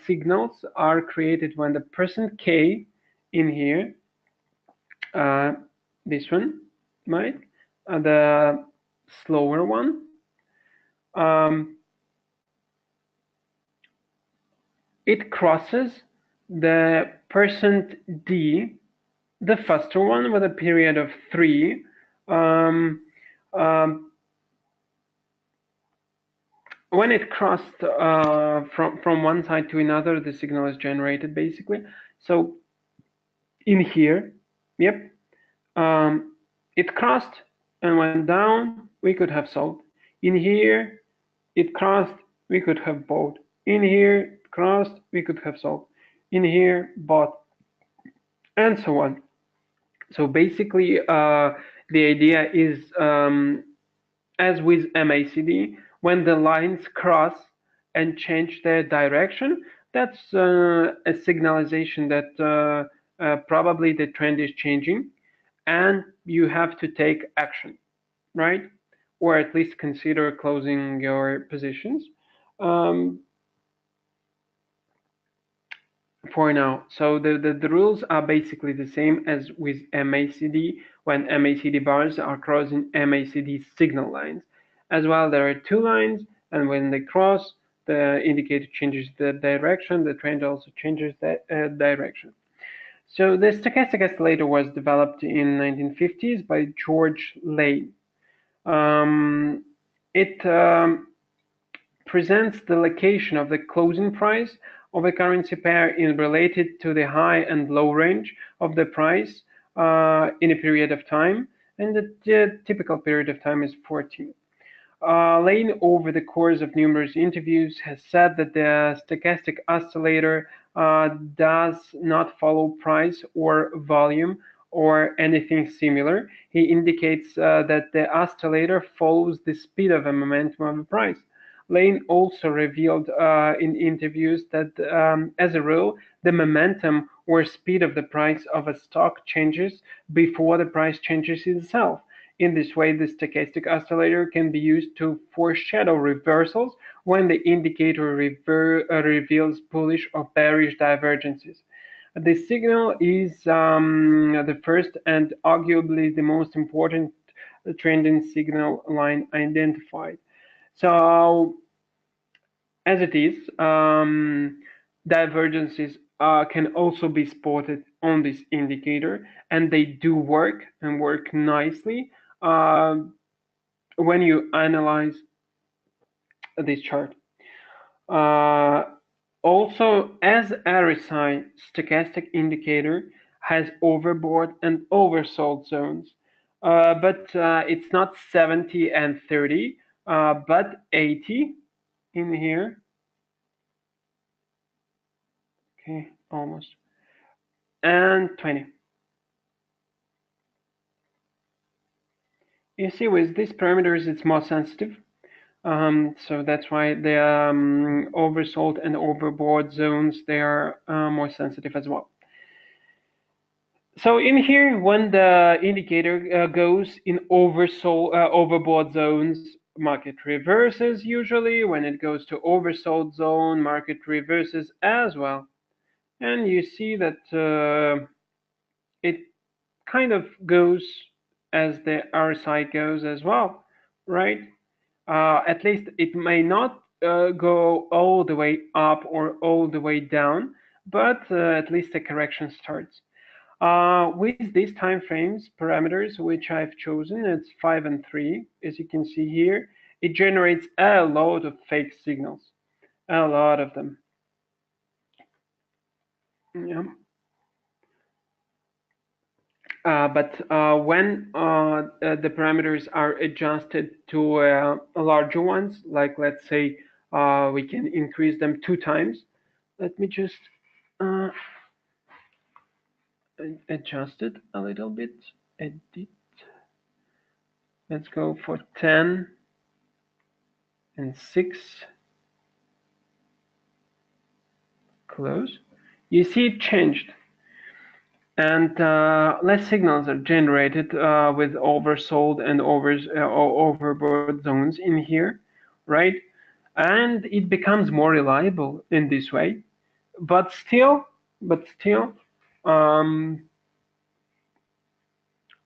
signals are created when the person K in here, this one, right? The slower one. It crosses the percent D, the faster one, with a period of 3. When it crossed from one side to another, the signal is generated basically. So in here, yep, it crossed and went down, we could have sold. In here, it crossed, we could have bought. In here, crossed, we could have sold. In here, bought, and so on. So basically, the idea is, as with MACD, when the lines cross and change their direction, that's a signalization that probably the trend is changing, and you have to take action, right? Or at least consider closing your positions. For now. So the rules are basically the same as with MACD when MACD bars are crossing MACD signal lines. As well, there are two lines, and when they cross, the indicator changes the direction, the trend also changes the direction. So the stochastic oscillator was developed in 1950s by George Lane. It presents the location of the closing price of a currency pair in related to the high and low range of the price in a period of time, and the typical period of time is 14. Lane, over the course of numerous interviews, has said that the stochastic oscillator does not follow price or volume or anything similar. He indicates that the oscillator follows the speed of a momentum of a price. Lane also revealed in interviews that, as a rule, the momentum or speed of the price of a stock changes before the price changes itself. In this way, the stochastic oscillator can be used to foreshadow reversals when the indicator reveals bullish or bearish divergences. The signal is the first and arguably the most important trending signal line identified. So, as it is, divergences can also be spotted on this indicator, and they do work and work nicely when you analyze this chart. Also, as RSI stochastic indicator has overbought and oversold zones, but it's not 70 and 30, but 80 in here. Okay, almost. And 20. You see, with these parameters, it's more sensitive. So that's why the oversold and overbought zones, they are more sensitive as well. So in here, when the indicator goes in overbought zones, market reverses usually. When it goes to oversold zone, market reverses as well. And you see that it kind of goes as the RSI goes as well, right? At least it may not go all the way up or all the way down, but at least the correction starts. With these time frames parameters, which I've chosen, it's 5 and 3, as you can see here, it generates a lot of fake signals, a lot of them. Yeah. But when the parameters are adjusted to larger ones, like let's say we can increase them 2 times. Let me just adjust it a little bit. Edit. Let's go for 10 and 6. Close. You see it changed. And less signals are generated with oversold and overbought zones in here, right? And it becomes more reliable in this way. But still, um,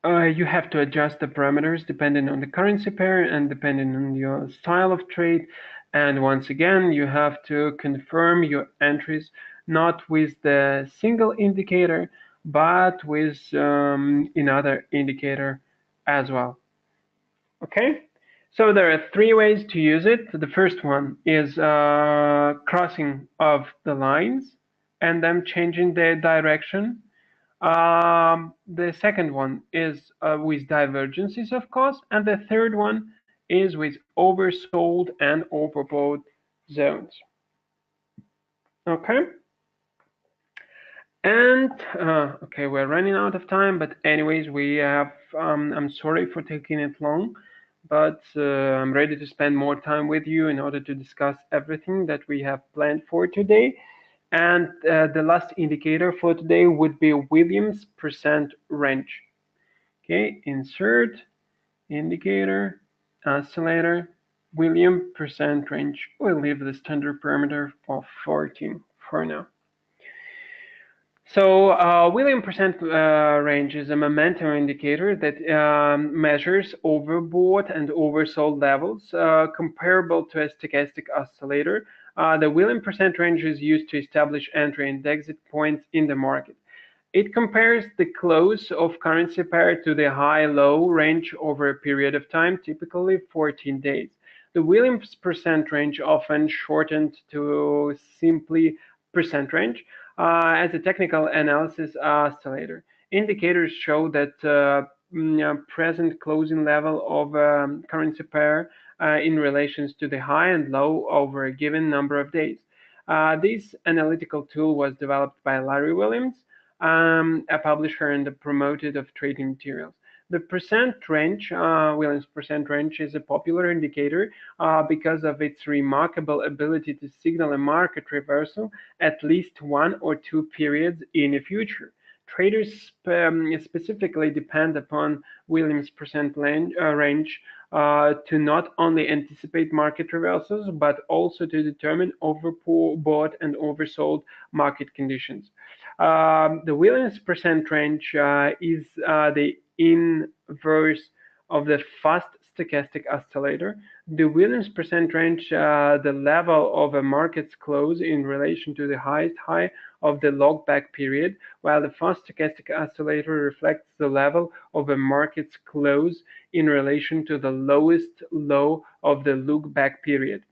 you have to adjust the parameters depending on the currency pair and depending on your style of trade. And once again, you have to confirm your entries not with the single indicator, but with another indicator as well. Okay, so there are 3 ways to use it. The first one is crossing of the lines and then changing the direction. The second one is with divergences, of course, and the third one is with oversold and overbought zones. Okay. And okay, we're running out of time, but anyways, we have. I'm sorry for taking it long, but I'm ready to spend more time with you in order to discuss everything that we have planned for today. And the last indicator for today would be Williams percent range. Okay, insert indicator, oscillator, Williams percent range. We'll leave the standard parameter of 14 for now. So Williams percent range is a momentum indicator that measures overbought and oversold levels comparable to a stochastic oscillator. The Williams percent range is used to establish entry and exit points in the market. It compares the close of currency pair to the high-low range over a period of time, typically 14 days. The Williams percent range, often shortened to simply percent range, as a technical analysis oscillator. Indicators show that present closing level of currency pair in relations to the high and low over a given number of days. This analytical tool was developed by Larry Williams, a publisher and a promoter of trading materials. The percent range, Williams percent range, is a popular indicator because of its remarkable ability to signal a market reversal at least one or two periods in the future. Traders specifically depend upon Williams percent range to not only anticipate market reversals, but also to determine overbought and oversold market conditions. The Williams percent range is the inverse of the fast stochastic oscillator. The Williams percent range, the level of a market's close in relation to the highest high of the log back period, while the fast stochastic oscillator reflects the level of a market's close in relation to the lowest low of the look back period.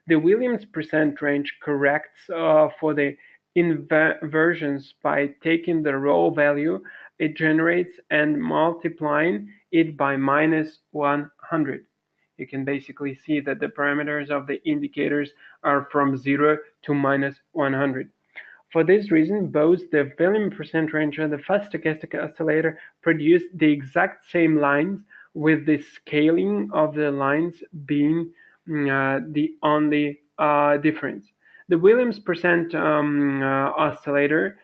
The Williams percent range corrects for the inversions by taking the raw value it generates and multiplying it by minus 100. You can basically see that the parameters of the indicators are from 0 to minus 100. For this reason, both the Williams percent range and the fast stochastic oscillator produce the exact same lines, with the scaling of the lines being the only difference. The Williams percent oscillator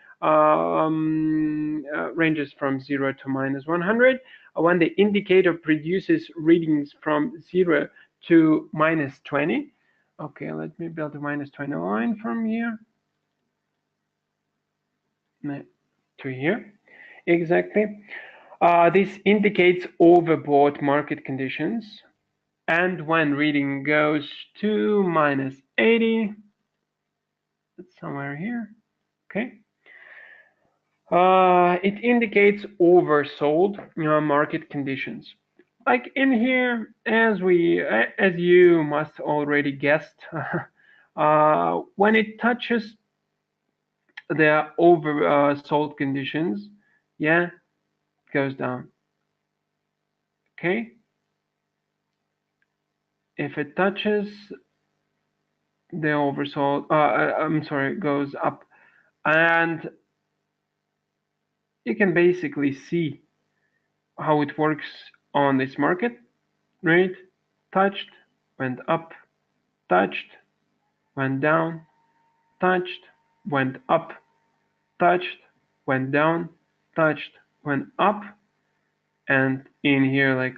ranges from 0 to minus 100. When the indicator produces readings from 0 to minus 20, okay, let me build a minus 20 line from here to here, exactly. This indicates overbought market conditions. And when reading goes to minus 80, it's somewhere here, okay. It indicates oversold market conditions. Like in here, as you must already guessed, when it touches the oversold conditions, yeah, it goes down. Okay. If it touches the oversold, it goes up, and you can basically see how it works on this market, right? Touched, went up, touched, went down, touched, went up, touched, went down, touched, went up, and in here, like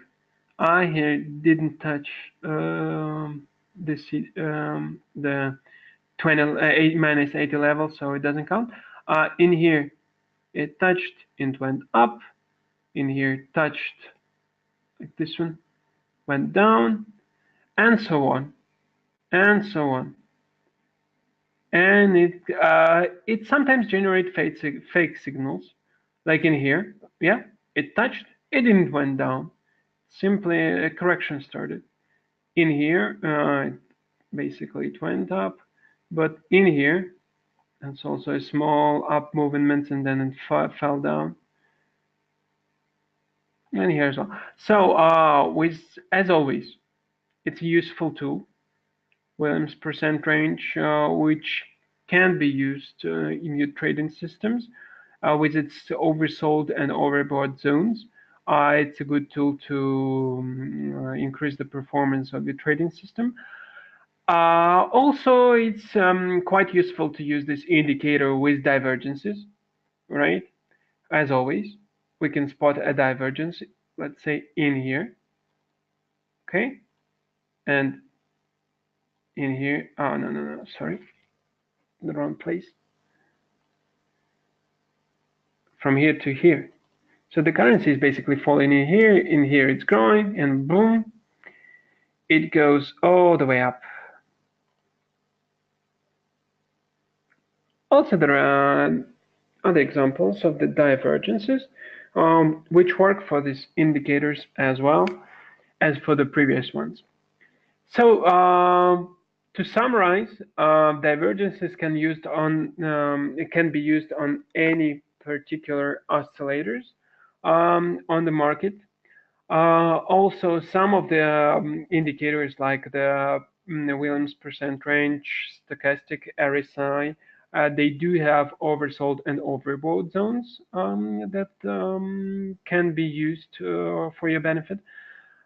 I here didn't touch the 20 minus 80 level, so it doesn't count. In here, it touched, it went up. In here, touched like this one, went down, and so on, and so on. And it sometimes generates fake signals, like in here. Yeah, it touched, it didn't went down. Simply a correction started. In here, basically it went up, but in here, it's also a small up movement, and then it fell down. And here as well. So, as always, it's a useful tool, Williams percent range, which can be used in your trading systems with its oversold and overbought zones. It's a good tool to increase the performance of your trading system. Also, it's quite useful to use this indicator with divergences, right? As always, we can spot a divergence, let's say in here, okay? And in here, oh, no, sorry, the wrong place. From here to here. So the currency is basically falling in here it's growing, and boom, it goes all the way up. Also, there are other examples of the divergences, which work for these indicators as well as for the previous ones. So to summarize, divergences can be used on any particular oscillators on the market. Also, some of the indicators like the Williams percent range, stochastic RSI, They do have oversold and overbought zones that can be used for your benefit.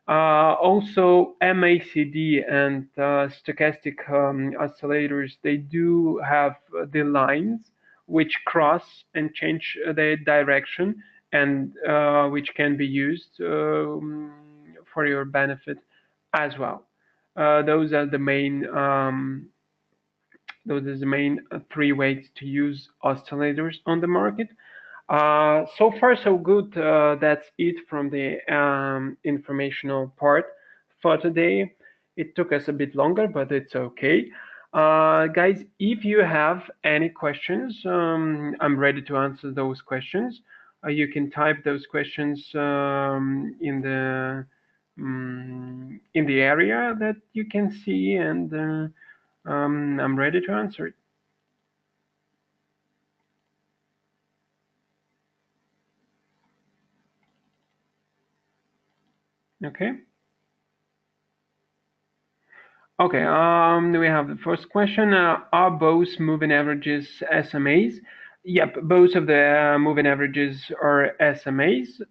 Also, MACD and stochastic oscillators, they do have the lines which cross and change their direction, and which can be used for your benefit as well. Those are the main three ways to use oscillators on the market. So far, so good. That's it from the informational part for today. It took us a bit longer, but it's okay. Guys, if you have any questions, I'm ready to answer those questions. You can type those questions in the area that you can see, and I'm ready to answer it. Okay. Okay, we have the first question. Are both moving averages SMAs? Yep, both of the moving averages are SMAs.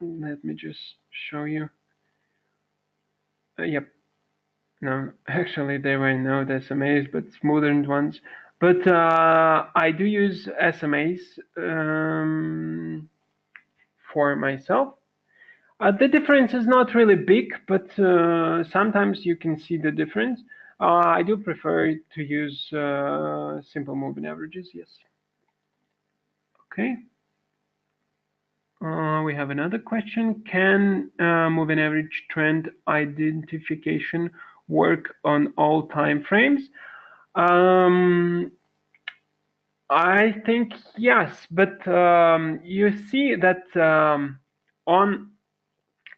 Let me just show you. Yep, no, actually they were not SMAs, but smoothened ones. But I do use SMAs for myself. The difference is not really big, but sometimes you can see the difference. I do prefer to use simple moving averages, yes. Okay. We have another question. Can moving average trend identification work on all time frames? I think yes, but you see that on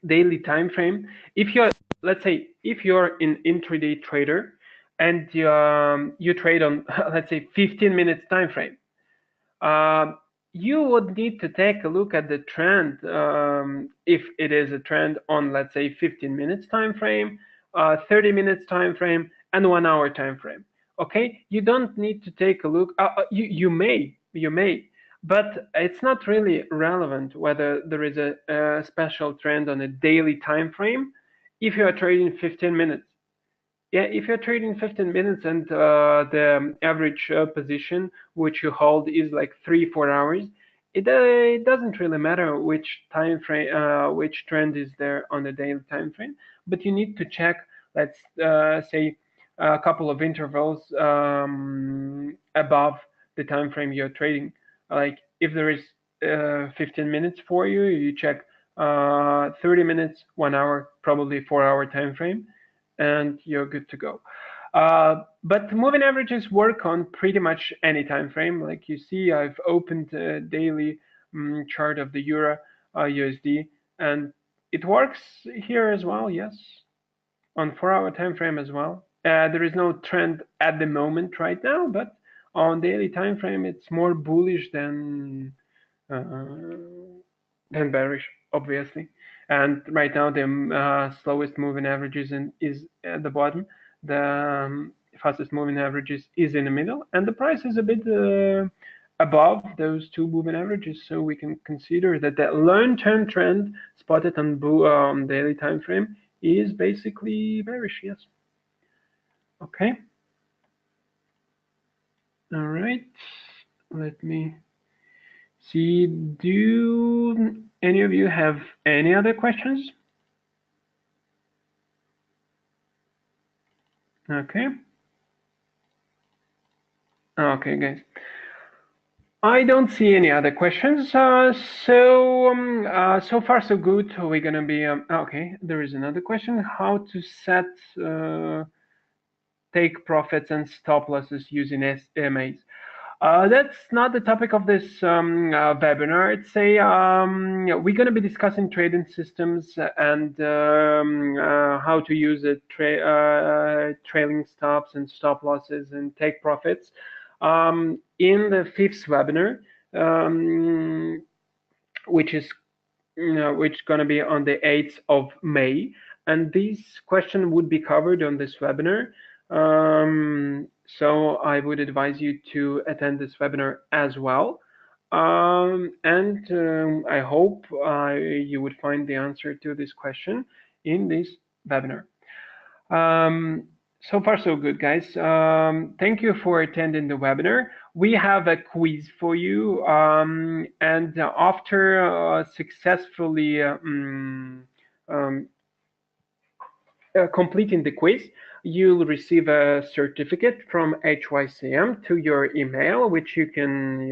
daily time frame, if you're, let's say, if you're an intraday trader and you trade on let's say 15 minutes time frame, you would need to take a look at the trend, if it is a trend on, let's say, 15 minutes time frame, 30 minutes time frame, and 1 hour time frame. Okay, you don't need to take a look. You may, but it's not really relevant whether there is a special trend on a daily time frame if you are trading 15 minutes. Yeah, if you're trading 15 minutes and the average position which you hold is like 3-4 hours, it doesn't really matter which time frame, which trend is there on the daily time frame, but you need to check, let's say, a couple of intervals above the time frame you're trading. Like if there is 15 minutes for you, you check 30 minutes, 1 hour, probably 4 hour time frame, and you're good to go. But moving averages work on pretty much any time frame. Like you see, I've opened a daily chart of the Euro USD, and it works here as well. Yes, on 4 hour time frame as well. There is no trend at the moment right now, but on daily time frame, it's more bullish uh, than bearish, obviously. And right now, the slowest moving averages is at the bottom. The fastest moving averages is in the middle, and the price is a bit above those two moving averages. So we can consider that the long-term trend spotted on daily time frame is basically bearish. Yes. Okay. All right. Let me see. Do any of you have any other questions? Okay. Okay, guys. I don't see any other questions. So far so good. We're gonna be okay. There is another question: how to set take profits and stop losses using SMAs. That's not the topic of this webinar. I'd say we're going to be discussing trading systems and how to use it, trailing stops and stop losses and take profits in the fifth webinar, which is going to be on the 8th of May. And this question would be covered on this webinar. So I would advise you to attend this webinar as well. And I hope you would find the answer to this question in this webinar. So far, so good, guys. Thank you for attending the webinar. We have a quiz for you, and after successfully completing the quiz, you'll receive a certificate from HYCM to your email, which you can,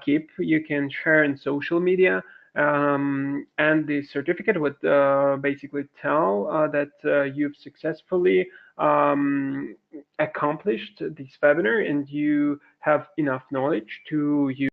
keep. You can share in social media, and the certificate would basically tell that you've successfully accomplished this webinar and you have enough knowledge to use